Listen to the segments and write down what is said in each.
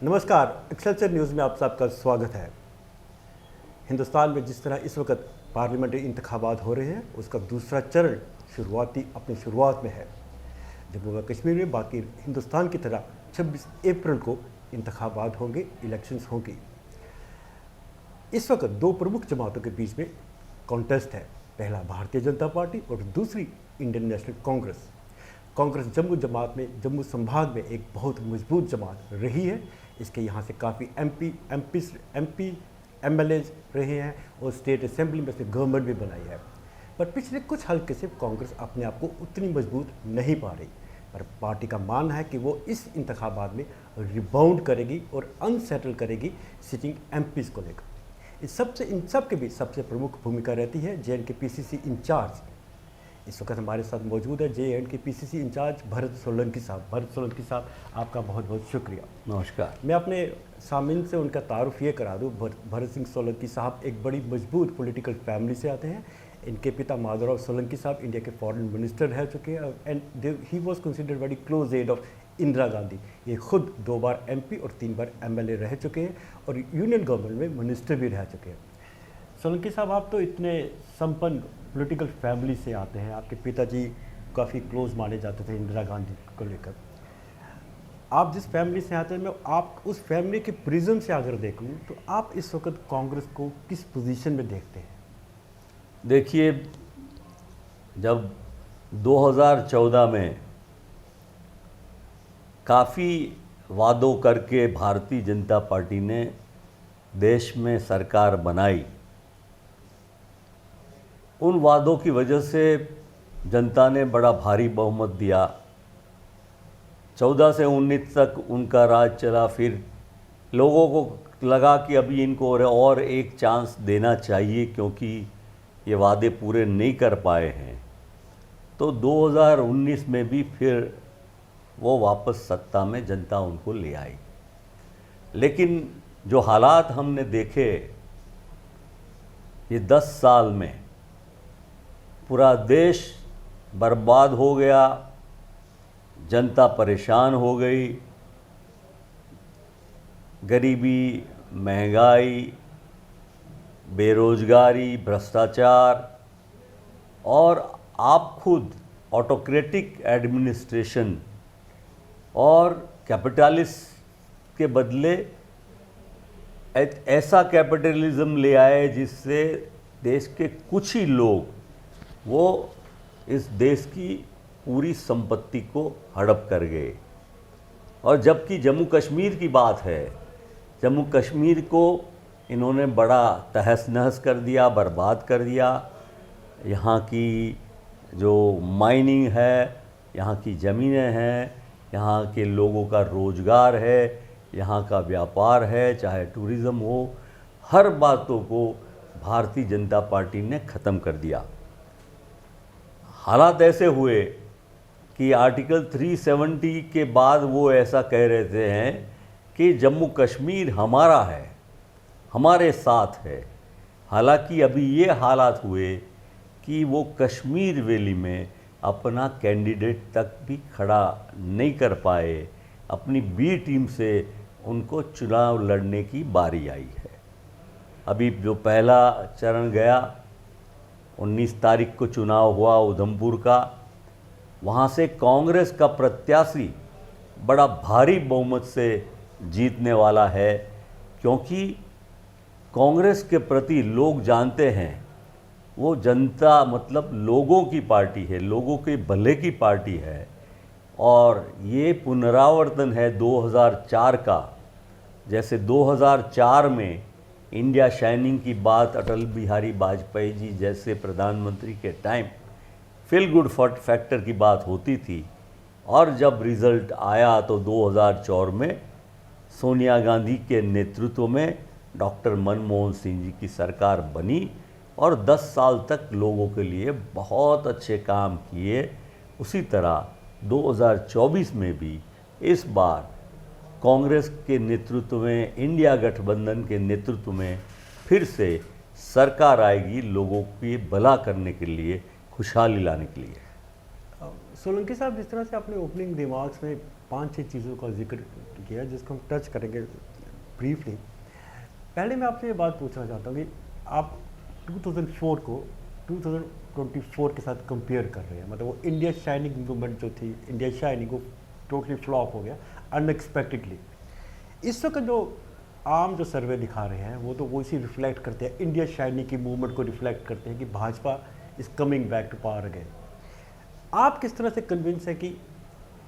नमस्कार, Excelsior news में आप सबका स्वागत है। हिंदुस्तान में जिस तरह इस वक्त पार्लियामेंट्री इंतखाबात हो रहे हैं, उसका दूसरा चरण अपनी शुरुआत में है। जम्मू व कश्मीर में बाकी हिंदुस्तान की तरह 26 अप्रैल को इंतखाबात होंगे, इलेक्शंस होंगी। इस वक्त दो प्रमुख जमातों के बीच में कॉन्टेस्ट है। पहला भारतीय जनता पार्टी और दूसरी इंडियन नेशनल कांग्रेस। कांग्रेस जम्मू संभाग में एक बहुत मजबूत जमात रही है। इसके यहाँ से काफ़ी एमपी एमएलएज रहे हैं और स्टेट असेंबली में से गवर्नमेंट भी बनाई है। पर पिछले कुछ हल्के से कांग्रेस अपने आप को उतनी मजबूत नहीं पा रही। पर पार्टी का मानना है कि वो इस इंतखाबात में रिबाउंड करेगी और अनसेटल करेगी सिटिंग एमपीज को लेकर। इन सब के बीच सबसे प्रमुख भूमिका रहती है जेएंडके पीसीसी इंचार्ज। इस वक्त हमारे साथ मौजूद है J and K PCC incharge Bharat Solanki साहब, आपका बहुत बहुत शुक्रिया। नमस्कार। मैं अपने सामिन से उनका तारुफ ये करा दूँ। भरत सिंह सोलंकी साहब एक बड़ी मजबूत पॉलिटिकल फैमिली से आते हैं। इनके पिता माधवराव सोलंकी साहब इंडिया के फॉरेन मिनिस्टर रह चुके हैं and he was considered very close aide of Indira Gandhi. ये खुद 2 बार एमपी और 3 बार एमएलए रह चुके हैं और यूनियन गवर्नमेंट में मिनिस्टर भी रह चुके हैं। सोलंकी साहब, आप तो इतने संपन्न पॉलिटिकल फैमिली से आते हैं। आपके पिताजी काफ़ी क्लोज माने जाते थे इंदिरा गांधी को लेकर। आप जिस फैमिली से आते हैं, मैं आप उस फैमिली के प्रिज्म से अगर देखूं तो आप इस वक्त कांग्रेस को किस पोजीशन में देखते हैं? देखिए, जब 2014 में काफ़ी वादों करके भारतीय जनता पार्टी ने देश में सरकार बनाई, उन वादों की वजह से जनता ने बड़ा भारी बहुमत दिया। 14 से 19 तक उनका राज चला। फिर लोगों को लगा कि अभी इनको और एक चांस देना चाहिए क्योंकि ये वादे पूरे नहीं कर पाए हैं। तो 2019 में भी फिर वो वापस सत्ता में जनता उनको ले आई। लेकिन जो हालात हमने देखे ये 10 साल में, पूरा देश बर्बाद हो गया, जनता परेशान हो गई, गरीबी, महंगाई, बेरोजगारी, भ्रष्टाचार और आप खुद ऑटोक्रेटिक एडमिनिस्ट्रेशन और कैपिटलिस्ट के बदले ऐसा कैपिटलिज्म ले आए जिससे देश के कुछ ही लोग वो इस देश की पूरी संपत्ति को हड़प कर गए। और जबकि जम्मू कश्मीर की बात है, जम्मू कश्मीर को इन्होंने बड़ा तहस नहस कर दिया, बर्बाद कर दिया। यहाँ की जो माइनिंग है, यहाँ की ज़मीनें हैं, यहाँ के लोगों का रोज़गार है, यहाँ का व्यापार है, चाहे टूरिज़्म हो, हर बातों को भारतीय जनता पार्टी ने ख़त्म कर दिया। हालात ऐसे हुए कि आर्टिकल 370 के बाद वो ऐसा कह रहे हैं कि जम्मू कश्मीर हमारा है, हमारे साथ है। हालांकि अभी ये हालात हुए कि वो कश्मीर वैली में अपना कैंडिडेट तक भी खड़ा नहीं कर पाए। अपनी बी टीम से उनको चुनाव लड़ने की बारी आई है। अभी जो पहला चरण गया, 19 तारीख को चुनाव हुआ उधमपुर का, वहाँ से कांग्रेस का प्रत्याशी बड़ा भारी बहुमत से जीतने वाला है, क्योंकि कांग्रेस के प्रति लोग जानते हैं वो जनता मतलब लोगों की पार्टी है, लोगों के भले की पार्टी है। और ये पुनरावर्तन है 2004 का। जैसे 2004 में इंडिया शाइनिंग की बात अटल बिहारी वाजपेयी जी जैसे प्रधानमंत्री के टाइम फील गुड फैक्टर की बात होती थी, और जब रिज़ल्ट आया तो 2004 में सोनिया गांधी के नेतृत्व में डॉक्टर मनमोहन सिंह जी की सरकार बनी और 10 साल तक लोगों के लिए बहुत अच्छे काम किए। उसी तरह 2024 में भी इस बार कांग्रेस के नेतृत्व में, इंडिया गठबंधन के नेतृत्व में फिर से सरकार आएगी, लोगों की भला करने के लिए, खुशहाली लाने के लिए। सोलंकी साहब, जिस तरह से आपने ओपनिंग रिमार्क्स में 5-6 चीज़ों का जिक्र किया जिसको हम टच करेंगे ब्रीफली, पहले मैं आपसे ये बात पूछना चाहता हूँ कि आप 2004 को 2024 के साथ कंपेयर कर रहे हैं। मतलब वो इंडिया शाइनिंग मूवमेंट जो थी, इंडिया शाइनिंग, वो टोटली फ्लॉप हो गया अनएक्सपेक्टेडली। इस वक्त जो आम जो सर्वे दिखा रहे हैं वो तो वो इसी रिफ्लेक्ट करते हैं, इंडिया शाइनिंग की मूवमेंट को रिफ्लेक्ट करते हैं कि Bhajpa is coming back to power again. आप किस तरह से कन्विंस है कि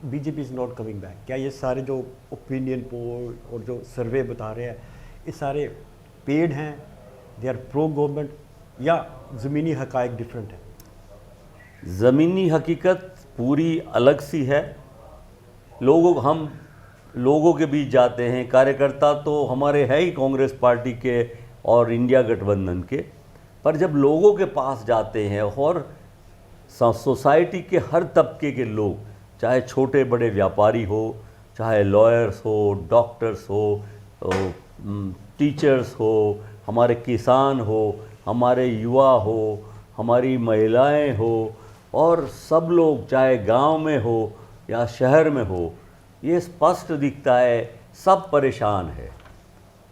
BJP is not coming back? क्या ये सारे जो ओपिनियन पोल और जो सर्वे बता रहे हैं ये सारे पेड हैं, दे आर प्रो गवर्नमेंट, या ज़मीनी हकायक डिफरेंट है? ज़मीनी हकीकत पूरी अलग सी है। हम लोगों के बीच जाते हैं, कार्यकर्ता तो हमारे है ही कांग्रेस पार्टी के और इंडिया गठबंधन के, पर जब लोगों के पास जाते हैं और सोसाइटी के हर तबके के लोग, चाहे छोटे बड़े व्यापारी हो, चाहे लॉयर्स हो, डॉक्टर्स हो, टीचर्स हो, हमारे किसान हो, हमारे युवा हो, हमारी महिलाएं हो, और सब लोग चाहे गांव में हो या शहर में हो, ये स्पष्ट दिखता है सब परेशान है।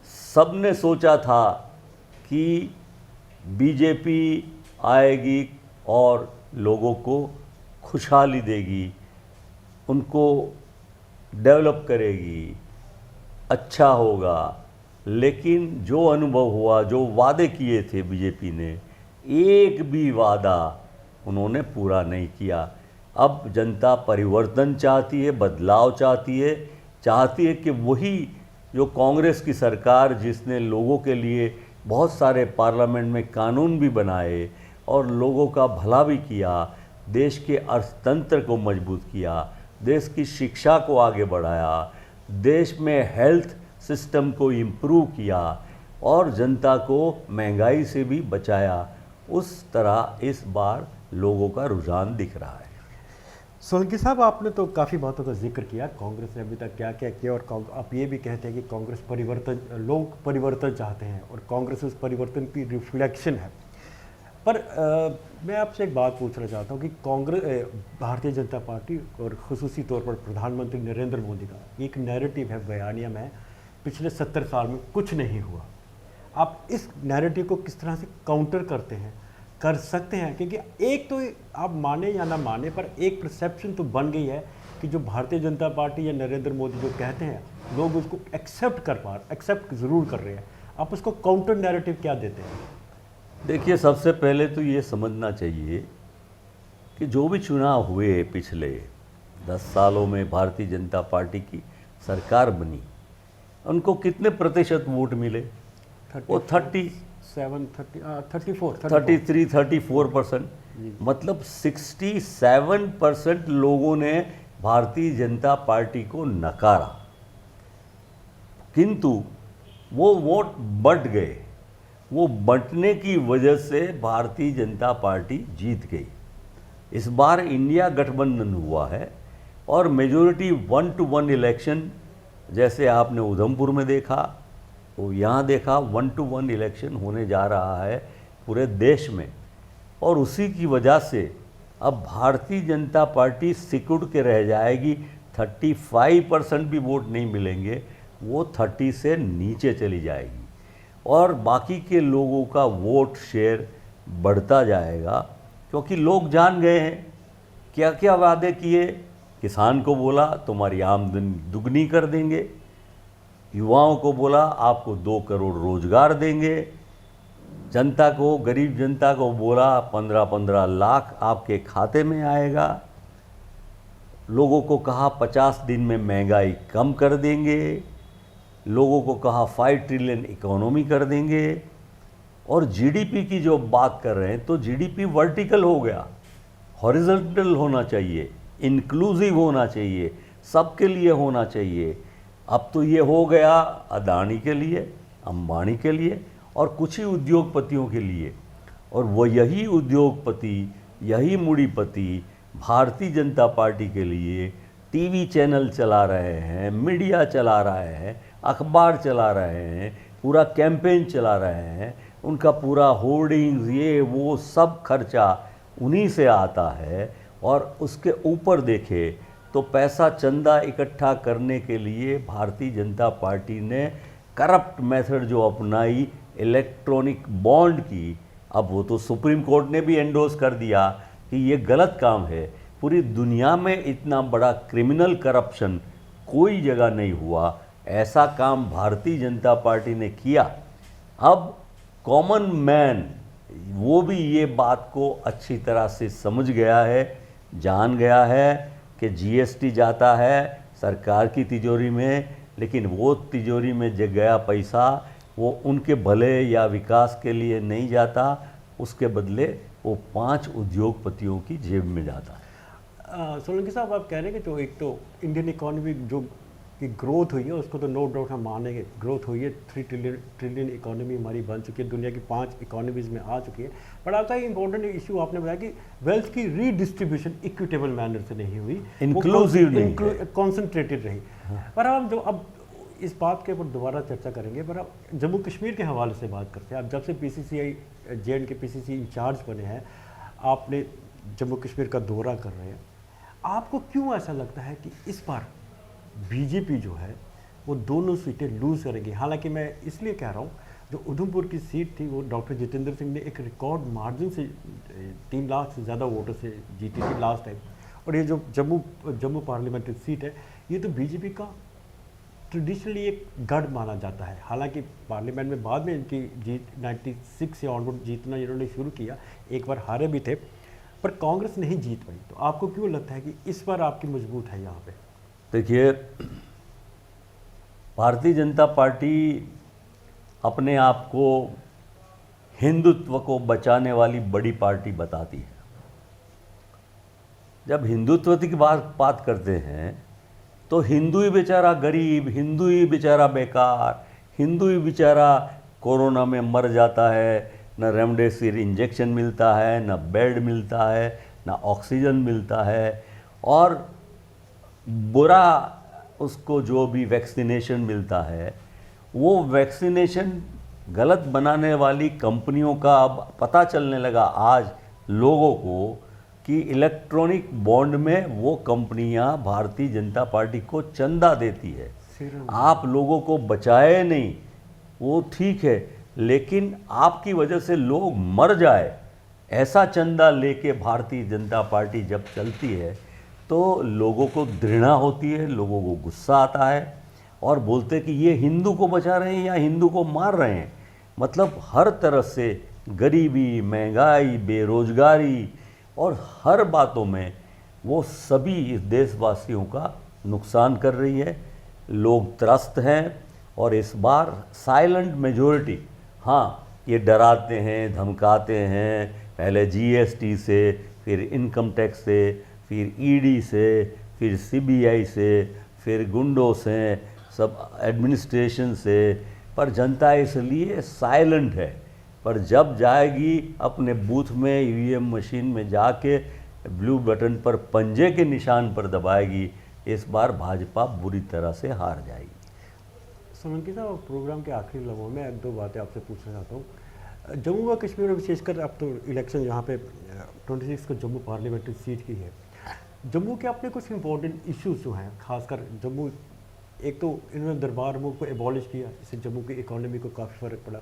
सब ने सोचा था कि बीजेपी आएगी और लोगों को खुशहाली देगी, उनको डेवलप करेगी, अच्छा होगा। लेकिन जो अनुभव हुआ, जो वादे किए थे बीजेपी ने, एक भी वादा उन्होंने पूरा नहीं किया। अब जनता परिवर्तन चाहती है, बदलाव चाहती है कि वही जो कांग्रेस की सरकार, जिसने लोगों के लिए बहुत सारे पार्लियामेंट में कानून भी बनाए और लोगों का भला भी किया, देश के अर्थतंत्र को मजबूत किया, देश की शिक्षा को आगे बढ़ाया, देश में हेल्थ सिस्टम को इम्प्रूव किया और जनता को महंगाई से भी बचाया, उस तरह इस बार लोगों का रुझान दिख रहा है। सोलंकी साहब, आपने तो काफ़ी बातों का जिक्र किया, कांग्रेस ने अभी तक क्या क्या किया, और आप ये भी कहते हैं कि कांग्रेस परिवर्तन, लोग परिवर्तन चाहते हैं और कांग्रेस उस परिवर्तन की रिफ्लेक्शन है। पर मैं आपसे एक बात पूछना चाहता हूँ कि कांग्रेस, भारतीय जनता पार्टी और ख़ुसूसी तौर पर प्रधानमंत्री नरेंद्र मोदी का एक नैरेटिव है, बयानिया में, पिछले 70 साल में कुछ नहीं हुआ। आप इस नैरेटिव को किस तरह से काउंटर कर सकते हैं? क्योंकि एक तो आप माने या ना माने, पर एक परसेप्शन तो बन गई है कि जो भारतीय जनता पार्टी या नरेंद्र मोदी जो कहते हैं, लोग उसको एक्सेप्ट ज़रूर कर रहे हैं। आप उसको काउंटर नैरेटिव क्या देते हैं? देखिए, सबसे पहले तो ये समझना चाहिए कि जो भी चुनाव हुए पिछले 10 सालों में, भारतीय जनता पार्टी की सरकार बनी, उनको कितने प्रतिशत वोट मिले? वो 34%। मतलब 67% लोगों ने भारतीय जनता पार्टी को नकारा, किंतु वो वोट बंट गए। वो बंटने की वजह से भारतीय जनता पार्टी जीत गई। इस बार इंडिया गठबंधन हुआ है और मेजॉरिटी 1-to-1 इलेक्शन, जैसे आपने उधमपुर में देखा, तो यहाँ देखा 1-to-1 इलेक्शन होने जा रहा है पूरे देश में। और उसी की वजह से अब भारतीय जनता पार्टी सिकुड़ के रह जाएगी। 35% भी वोट नहीं मिलेंगे, वो 30 से नीचे चली जाएगी और बाकी के लोगों का वोट शेयर बढ़ता जाएगा, क्योंकि लोग जान गए हैं क्या क्या वादे किए। किसान को बोला तुम्हारी आमदनी दुगनी कर देंगे, युवाओं को बोला आपको 2 करोड़ रोजगार देंगे, जनता को, गरीब जनता को बोला 15-15 लाख आपके खाते में आएगा, लोगों को कहा 50 दिन में महंगाई कम कर देंगे, लोगों को कहा 5 ट्रिलियन इकोनॉमी कर देंगे। और जीडीपी की जो बात कर रहे हैं, तो जीडीपी वर्टिकल हो गया, हॉरिजॉन्टल होना चाहिए, इंक्लूसिव होना चाहिए, सबके लिए होना चाहिए। अब तो ये हो गया अदानी के लिए, अंबानी के लिए और कुछ ही उद्योगपतियों के लिए। और वो यही उद्योगपति, यही मूढ़ीपति भारतीय जनता पार्टी के लिए टीवी चैनल चला रहे हैं, मीडिया चला रहे हैं, अखबार चला रहे हैं, पूरा कैंपेन चला रहे हैं। उनका पूरा होर्डिंग्स, ये वो सब खर्चा उन्हीं से आता है और उसके ऊपर देखे तो पैसा चंदा इकट्ठा करने के लिए भारतीय जनता पार्टी ने करप्ट मेथड जो अपनाई इलेक्ट्रॉनिक बॉन्ड की, अब वो तो सुप्रीम कोर्ट ने भी एंडोर्स कर दिया कि ये गलत काम है। पूरी दुनिया में इतना बड़ा क्रिमिनल करप्शन कोई जगह नहीं हुआ, ऐसा काम भारतीय जनता पार्टी ने किया। अब कॉमन मैन वो भी ये बात को अच्छी तरह से समझ गया है, जान गया है कि जीएसटी जाता है सरकार की तिजोरी में, लेकिन वो तिजोरी में जो गया पैसा वो उनके भले या विकास के लिए नहीं जाता, उसके बदले वो 5 उद्योगपतियों की जेब में जाता है। सोलंकी साहब, आप कह रहे हैं कि जो एक तो इंडियन इकोनॉमी जो की ग्रोथ हुई है उसको तो नो डाउट हम मानेंगे, ग्रोथ हुई है, 3 ट्रिलियन इकोनॉमी हमारी बन चुकी है, दुनिया की 5 इकोनॉमीज़ में आ चुकी है। बट आपका इंपॉर्टेंट इशू आपने बताया कि वेल्थ की रीडिस्ट्रीब्यूशन इक्विटेबल मैनर से नहीं हुई, इंक्लूसिव नहीं, कॉन्सेंट्रेटेड रही। पर हम जो अब इस बात के ऊपर दोबारा चर्चा करेंगे, पर अब जम्मू कश्मीर के हवाले से बात करते हैं। अब जब से PCCI JND के PCC इंचार्ज बने हैं, आपने जम्मू कश्मीर का दौरा कर रहे हैं, आपको क्यों ऐसा लगता है कि इस बार बीजेपी जो है वो दोनों सीटें लूज़ करेगी? हालांकि मैं इसलिए कह रहा हूँ, जो उधमपुर की सीट थी वो डॉक्टर जितेंद्र सिंह ने एक रिकॉर्ड मार्जिन से 3 लाख से ज़्यादा वोटों से जीती थी लास्ट टाइम, और ये जो जम्मू पार्लियामेंट्री सीट है ये तो बीजेपी का ट्रेडिशनली एक गढ़ माना जाता है। हालांकि पार्लियामेंट में बाद में इनकी जीत 96 से ऑनवर्ड जीतना इन्होंने शुरू किया, एक बार हारे भी थे, पर कांग्रेस नहीं जीत पाई। तो आपको क्यों लगता है कि इस बार आपकी मजबूत है यहाँ पे? देखिए, भारतीय जनता पार्टी अपने आप को हिंदुत्व को बचाने वाली बड़ी पार्टी बताती है। जब हिंदुत्व की बात करते हैं तो हिंदू ही बेचारा गरीब, हिंदू ही बेचारा बेकार, हिंदू ही बेचारा कोरोना में मर जाता है, न रेमडेसिविर इंजेक्शन मिलता है, न बेड मिलता है, न ऑक्सीजन मिलता है, और बुरा उसको जो भी वैक्सीनेशन मिलता है, वो वैक्सीनेशन गलत बनाने वाली कंपनियों का अब पता चलने लगा आज लोगों को कि इलेक्ट्रॉनिक बॉन्ड में वो कंपनियां भारतीय जनता पार्टी को चंदा देती है। आप लोगों को बचाए नहीं, वो ठीक है, लेकिन आपकी वजह से लोग मर जाए ऐसा चंदा लेके भारतीय जनता पार्टी जब चलती है तो लोगों को घृणा होती है, लोगों को गुस्सा आता है और बोलते कि ये हिंदू को बचा रहे हैं या हिंदू को मार रहे हैं। मतलब हर तरह से गरीबी, महंगाई, बेरोजगारी और हर बातों में वो सभी इस देशवासियों का नुकसान कर रही है। लोग त्रस्त हैं और इस बार साइलेंट मेजॉरिटी, हाँ ये डराते हैं, धमकाते हैं, पहले जीएसटी से, फिर इनकम टैक्स से, फिर ईडी से, फिर सीबीआई से, फिर गुंडों से, सब एडमिनिस्ट्रेशन से, पर जनता इसलिए साइलेंट है। पर जब जाएगी अपने बूथ में ईवीएम मशीन में जाके ब्लू बटन पर पंजे के निशान पर दबाएगी, इस बार भाजपा बुरी तरह से हार जाएगी। सोलंकी साहब, प्रोग्राम के आखिरी लम्हों में एक दो बातें आपसे पूछना चाहता हूँ। जम्मू व कश्मीर में विशेषकर अब तो इलेक्शन यहाँ पे 26 को जम्मू पार्लियामेंट्री सीट की है। जम्मू के अपने कुछ इंपॉर्टेंट इश्यूज जो हैं, खासकर जम्मू, एक तो इन्होंने दरबार मुल्क को एबॉलिश किया, इससे जम्मू की इकोनॉमी को काफ़ी फ़र्क पड़ा।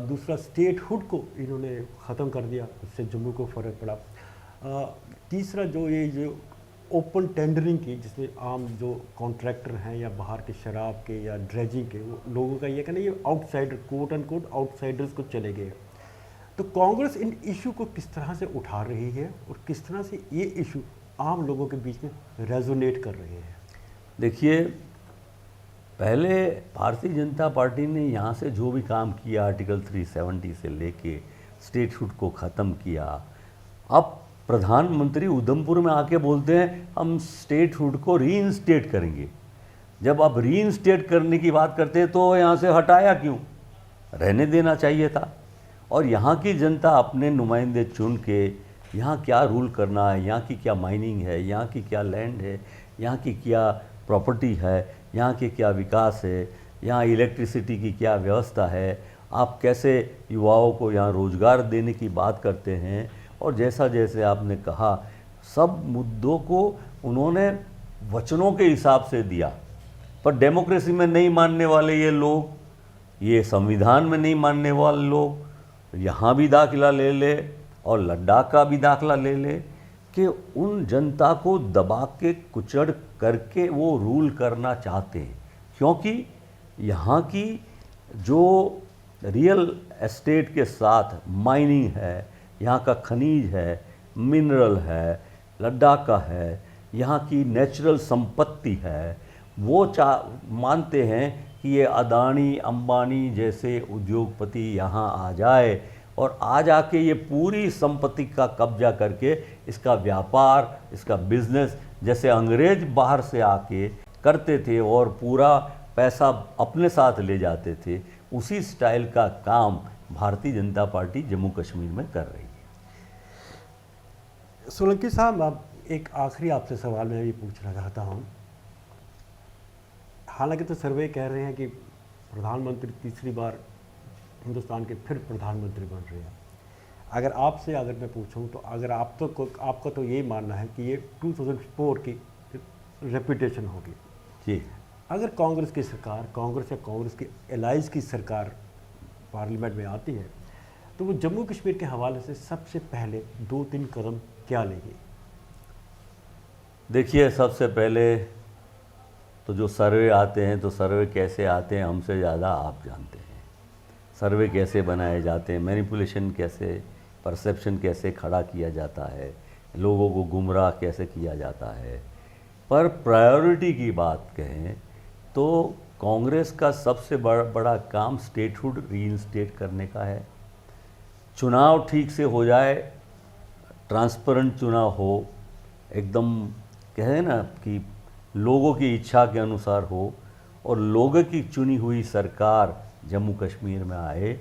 दूसरा, स्टेटहुड को इन्होंने ख़त्म कर दिया, उससे जम्मू को फ़र्क पड़ा। तीसरा, जो ओपन टेंडरिंग की, जिसमें आम जो कॉन्ट्रैक्टर हैं या बाहर के शराब के या ड्रेजिंग के, वो लोगों का ये कहना, ये outsider, quote and quote outsiders को चले गए। तो कांग्रेस इन इशू को किस तरह से उठा रही है और किस तरह से ये इशू आम लोगों के बीच में रेजोनेट कर रहे हैं? देखिए, पहले भारतीय जनता पार्टी ने यहाँ से जो भी काम किया, आर्टिकल 370 से लेके स्टेटहुड को ख़त्म किया। अब प्रधानमंत्री उधमपुर में आके बोलते हैं हम स्टेटहुड को रीइंस्टेट करेंगे। जब आप रीइंस्टेट करने की बात करते हैं तो यहाँ से हटाया क्यों? रहने देना चाहिए था। और यहाँ की जनता अपने नुमाइंदे चुन के यहाँ क्या रूल करना है, यहाँ की क्या माइनिंग है, यहाँ की क्या लैंड है, यहाँ की क्या प्रॉपर्टी है, यहाँ के क्या विकास है, यहाँ इलेक्ट्रिसिटी की क्या व्यवस्था है, आप कैसे युवाओं को यहाँ रोज़गार देने की बात करते हैं। और जैसा जैसे आपने कहा सब मुद्दों को उन्होंने वचनों के हिसाब से दिया। पर डेमोक्रेसी में नहीं मानने वाले ये लोग, ये संविधान में नहीं मानने वाले लोग यहाँ भी दाखिला ले ले और लद्दाख का भी दाखिला ले ले कि उन जनता को दबा के कुचड़ करके वो रूल करना चाहते हैं। क्योंकि यहाँ की जो रियल एस्टेट के साथ माइनिंग है, यहाँ का खनिज है, मिनरल है, लद्दाख का है, यहाँ की नेचुरल संपत्ति है, वो मानते हैं कि ये अदानी अंबानी जैसे उद्योगपति यहाँ आ जाए और आ जाके ये पूरी संपत्ति का कब्जा करके इसका व्यापार, इसका बिजनेस जैसे अंग्रेज बाहर से आके करते थे और पूरा पैसा अपने साथ ले जाते थे, उसी स्टाइल का काम भारतीय जनता पार्टी जम्मू कश्मीर में कर रही है। सोलंकी साहब, अब एक आखिरी आपसे सवाल मैं भी पूछना चाहता हूँ। हालांकि तो सर्वे कह रहे हैं कि प्रधानमंत्री तीसरी बार हिंदुस्तान के फिर प्रधानमंत्री बन रहे हैं। अगर मैं पूछूं तो अगर आपका तो ये मानना है कि ये 2004 की रेपुटेशन होगी जी। अगर कांग्रेस की सरकार, कांग्रेस या कांग्रेस की एलाइज की सरकार पार्लियामेंट में आती है तो वो जम्मू कश्मीर के हवाले से सबसे पहले 2-3 कदम क्या लेगी? देखिए, सबसे पहले तो जो सर्वे आते हैं, तो सर्वे कैसे आते हैं हमसे ज़्यादा आप जानते हैं। सर्वे कैसे बनाए जाते हैं, मैनिपुलेशन कैसे, परसेप्शन कैसे खड़ा किया जाता है, लोगों को गुमराह कैसे किया जाता है। पर प्रायोरिटी की बात कहें तो कांग्रेस का सबसे बड़ा काम स्टेटहुड रीइंस्टेट करने का है। चुनाव ठीक से हो जाए, ट्रांसपेरेंट चुनाव हो, एकदम कहें ना कि लोगों की इच्छा के अनुसार हो और लोगों की चुनी हुई सरकार जम्मू कश्मीर में आए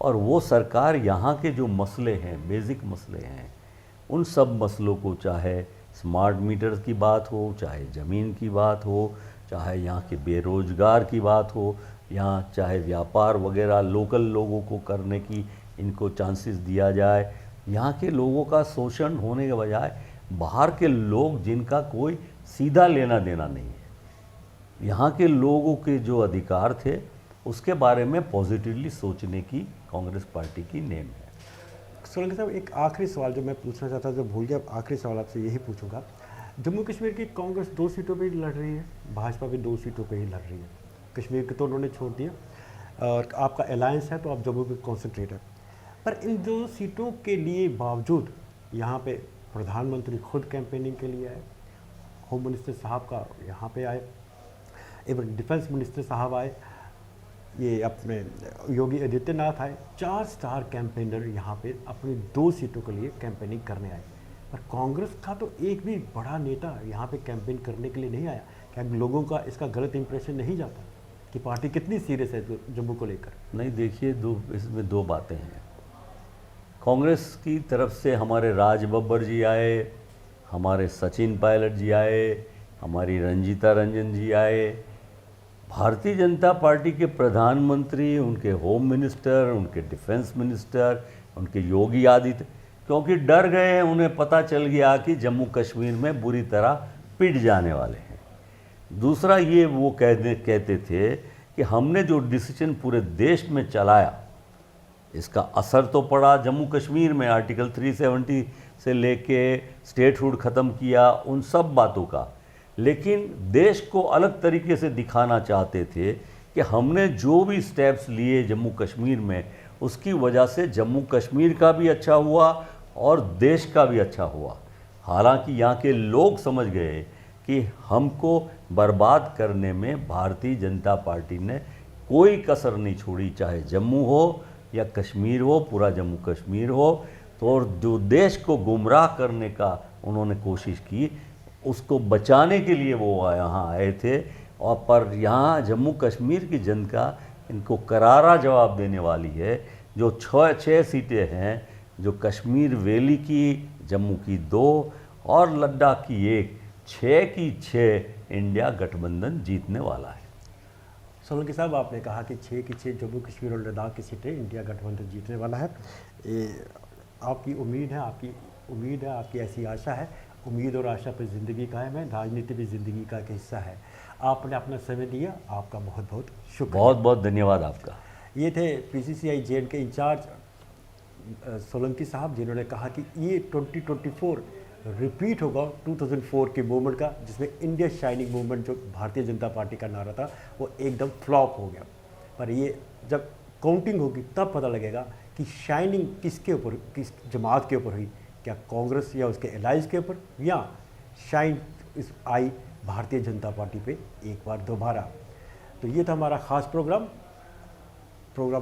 और वो सरकार यहाँ के जो मसले हैं, बेसिक मसले हैं, उन सब मसलों को, चाहे स्मार्ट मीटर्स की बात हो, चाहे ज़मीन की बात हो, चाहे यहाँ के बेरोज़गार की बात हो, यहाँ चाहे व्यापार वगैरह लोकल लोगों को करने की इनको चांसेस दिया जाए। यहाँ के लोगों का शोषण होने के बजाय बाहर के लोग जिनका कोई सीधा लेना देना नहीं है, यहाँ के लोगों के जो अधिकार थे उसके बारे में पॉजिटिवली सोचने की कांग्रेस पार्टी की नेम है। सोलंकी साहब, एक आखिरी सवाल जो मैं पूछना चाहता था, जो भूल गया, आखिरी सवाल आपसे यही पूछूंगा। जम्मू कश्मीर की कांग्रेस 2 सीटों पे ही लड़ रही है, भाजपा भी 2 सीटों पे ही लड़ रही है। कश्मीर के तो उन्होंने छोड़ दिया और आपका अलायंस है तो आप जम्मू पे कॉन्सेंट्रेट है। पर इन 2 सीटों के लिए बावजूद यहाँ पे प्रधानमंत्री खुद कैंपेनिंग के लिए आए, होम मिनिस्टर साहब का यहाँ पे आए, एवं डिफेंस मिनिस्टर साहब आए, ये अपने योगी आदित्यनाथ आए, 4 स्टार कैंपेनर यहाँ पे अपनी 2 सीटों के लिए कैंपेनिंग करने आए। पर कांग्रेस का तो एक भी बड़ा नेता यहाँ पे कैंपेन करने के लिए नहीं आया। क्या लोगों का इसका गलत इंप्रेशन नहीं जाता कि पार्टी कितनी सीरियस है जम्मू को लेकर? नहीं, देखिए, इसमें 2 बातें हैं। कांग्रेस की तरफ से हमारे राज बब्बर जी आए, हमारे सचिन पायलट जी आए, हमारी रंजीता रंजन जी आए, भारतीय जनता पार्टी के प्रधानमंत्री, उनके होम मिनिस्टर, उनके डिफेंस मिनिस्टर, उनके योगी आदित्य, क्योंकि डर गए हैं, उन्हें पता चल गया कि जम्मू कश्मीर में बुरी तरह पिट जाने वाले हैं। दूसरा ये वो कहते थे कि हमने जो डिसीजन पूरे देश में चलाया इसका असर तो पड़ा जम्मू कश्मीर में, आर्टिकल 370 से लेके स्टेटहुड ख़त्म किया, उन सब बातों का। लेकिन देश को अलग तरीके से दिखाना चाहते थे कि हमने जो भी स्टेप्स लिए जम्मू कश्मीर में, उसकी वजह से जम्मू कश्मीर का भी अच्छा हुआ और देश का भी अच्छा हुआ। हालांकि यहाँ के लोग समझ गए कि हमको बर्बाद करने में भारतीय जनता पार्टी ने कोई कसर नहीं छोड़ी, चाहे जम्मू हो या कश्मीर हो, पूरा जम्मू कश्मीर हो। तो और जो देश को गुमराह करने का उन्होंने कोशिश की, उसको बचाने के लिए वो यहाँ आए थे। और पर यहाँ जम्मू कश्मीर की जनता इनको करारा जवाब देने वाली है। जो 6 सीटें हैं, जो कश्मीर वैली की, जम्मू की 2 और लद्दाख की 1, 6 की 6 इंडिया गठबंधन जीतने वाला है। सोलंकी साहब, आपने कहा कि 6 की 6 जम्मू कश्मीर और लद्दाख की सीटें इंडिया गठबंधन जीतने वाला है। आपकी उम्मीद है, आपकी ऐसी आशा है। उम्मीद और आशा पर ज़िंदगी कायम है, राजनीति भी ज़िंदगी का एक हिस्सा है। आपने अपना समय दिया, आपका बहुत बहुत शुक्रिया। बहुत बहुत धन्यवाद आपका। ये थे PCCI जेल के इंचार्ज सोलंकी साहब, जिन्होंने कहा कि ये 2024 रिपीट होगा 2004 के मूवमेंट का, जिसमें इंडिया शाइनिंग मूवमेंट जो भारतीय जनता पार्टी का नारा था वो एकदम फ्लॉप हो गया। पर ये जब काउंटिंग होगी तब पता लगेगा कि शाइनिंग किसके ऊपर, किस जमात के ऊपर हुई, क्या कांग्रेस या उसके एलाइज के ऊपर, या शाइन इस आई भारतीय जनता पार्टी पे एक बार दोबारा। तो ये था हमारा ख़ास प्रोग्राम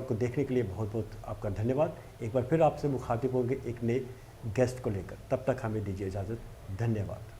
को देखने के लिए बहुत बहुत आपका धन्यवाद। एक बार फिर आपसे मुखातिब होंगे एक नए गेस्ट को लेकर, तब तक हमें दीजिए इजाज़त। धन्यवाद।